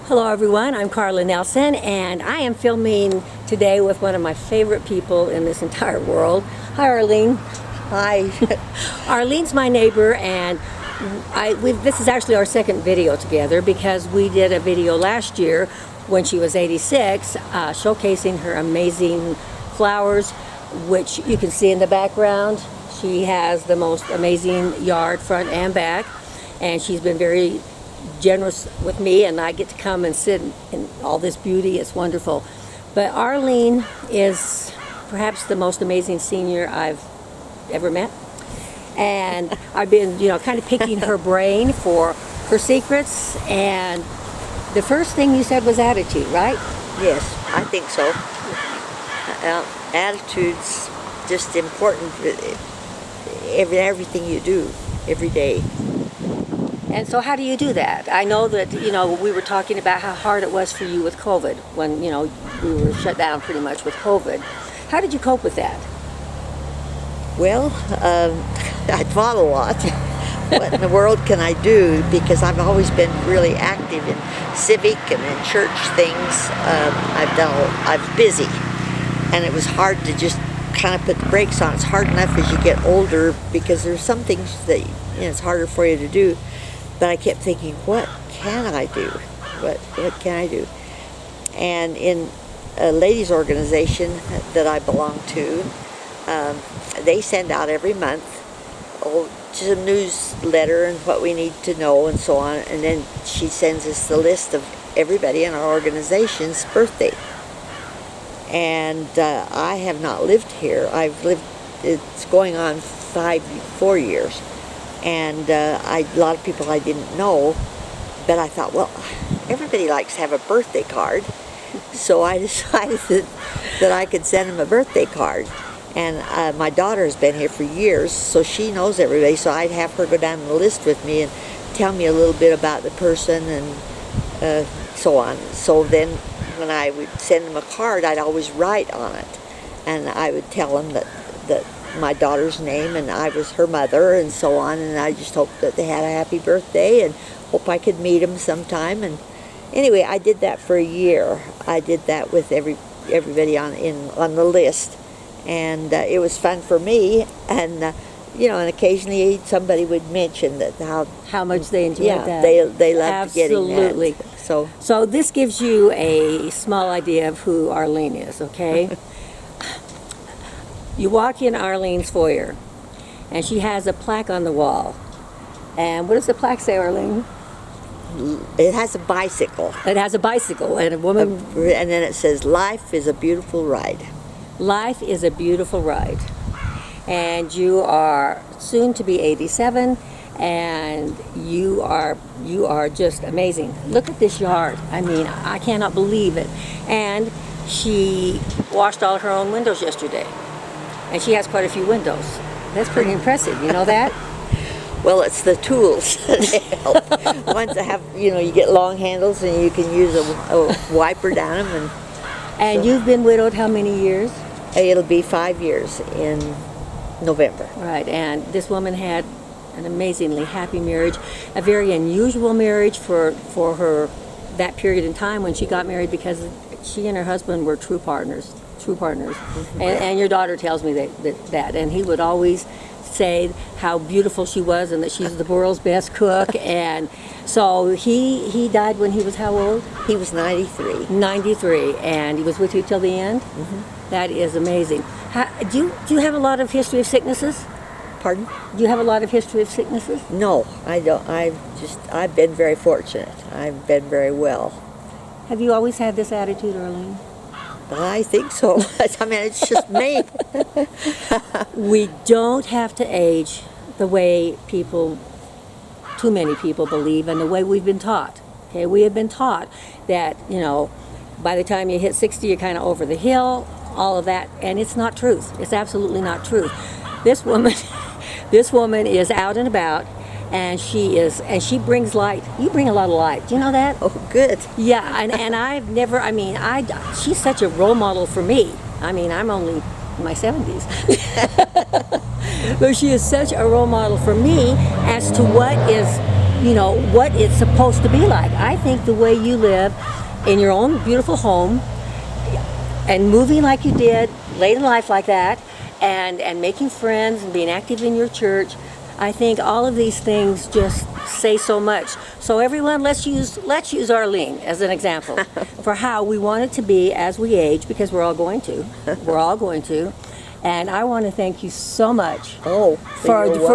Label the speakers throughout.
Speaker 1: Hello everyone, I'm Carla Nelson and I am filming today with one of my favorite people in this entire world. Hi Arlene.
Speaker 2: Hi.
Speaker 1: Arlene's my neighbor and this is actually our second video together because we did a video last year when she was 86 showcasing her amazing flowers, which you can see in the background. She has the most amazing yard front and back, and she's been very generous with me, and I get to come and sit in all this beauty. It's wonderful. But Arlene is perhaps the most amazing senior I've ever met, and I've been kind of picking her brain for her secrets. And the first thing you said was attitude, right?
Speaker 2: Yes, I think so. Attitude's just important in everything you do every day.
Speaker 1: And so how do you do that? I know that, we were talking about how hard it was for you with COVID when, we were shut down pretty much with COVID. How did you cope with that?
Speaker 2: Well, I fought a lot. What in the world can I do? Because I've always been really active in civic and in church things. I was busy, and it was hard to just kind of put the brakes on. It's hard enough as you get older because there's some things that it's harder for you to do. But I kept thinking, what can I do? What can I do? And in a ladies' organization that I belong to, they send out every month just a newsletter and what we need to know and so on. And then she sends us the list of everybody in our organization's birthday. And I have not lived here. It's going on 4 years. And a lot of people I didn't know, but I thought, well, everybody likes to have a birthday card, so I decided that I could send them a birthday card. And my daughter has been here for years, so she knows everybody, so I'd have her go down the list with me and tell me a little bit about the person and so on. So then when I would send them a card, I'd always write on it, and I would tell them that my daughter's name and I was her mother and so on, and I just hoped that they had a happy birthday and hope I could meet them sometime. And anyway, I did that for a year. I did that with everybody on the list, and it was fun for me. And and occasionally somebody would mention that
Speaker 1: how much they enjoyed that.
Speaker 2: They loved getting that.
Speaker 1: Absolutely. So this gives you a small idea of who Arlene is, okay? You walk in Arlene's foyer, and she has a plaque on the wall. And what does the plaque say, Arlene?
Speaker 2: It has a bicycle.
Speaker 1: It has a bicycle, and a woman...
Speaker 2: And then it says, "Life is a beautiful ride."
Speaker 1: Life is a beautiful ride. And you are soon to be 87, and you are just amazing. Look at this yard. I mean, I cannot believe it. And she washed all her own windows yesterday. And she has quite a few windows. That's pretty impressive, you know that?
Speaker 2: Well, it's the tools that help. Once I have, you get long handles and you can use a wiper down them.
Speaker 1: And so, you've been widowed how many years?
Speaker 2: It'll be 5 years in November.
Speaker 1: Right, and this woman had an amazingly happy marriage, a very unusual marriage for her that period in time when she got married, because she and her husband were true partners. Mm-hmm. And your daughter tells me that, and he would always say how beautiful she was and that she's the world's best cook. And so he died when he was how old?
Speaker 2: He was 93.
Speaker 1: 93, and he was with you till the end?
Speaker 2: Mm-hmm.
Speaker 1: That is amazing. Do you have a lot of history of sicknesses?
Speaker 2: Pardon?
Speaker 1: Do you have a lot of history of sicknesses?
Speaker 2: No, I don't. I've been very fortunate. I've been very well.
Speaker 1: Have you always had this attitude, Arlene?
Speaker 2: I think so. I mean, it's just me.
Speaker 1: We don't have to age the way too many people believe, and the way we've been taught. Okay, we have been taught that, by the time you hit 60, you're kind of over the hill, all of that, and it's not truth. It's absolutely not truth. This woman is out and about, and she brings light. You bring a lot of light. Do you know that?
Speaker 2: Oh, good.
Speaker 1: Yeah, and I've never, she's such a role model for me. I mean, I'm only in my 70s. But she is such a role model for me as to what is you know, what it's supposed to be like. I think the way you live in your own beautiful home and moving like you did, late in life like that, and making friends and being active in your church, I think all of these things just say so much. So everyone, let's use Arlene as an example for how we want it to be as we age, because we're all going to. We're all going to. And I want to thank you so much for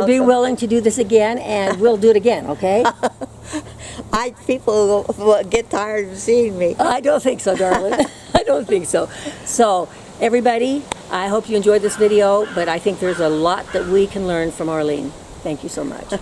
Speaker 1: being willing to do this again, and we'll do it again, okay?
Speaker 2: People will get tired of seeing me.
Speaker 1: I don't think so, darling. I don't think so. So, everybody, I hope you enjoyed this video, but I think there's a lot that we can learn from Arlene. Thank you so much.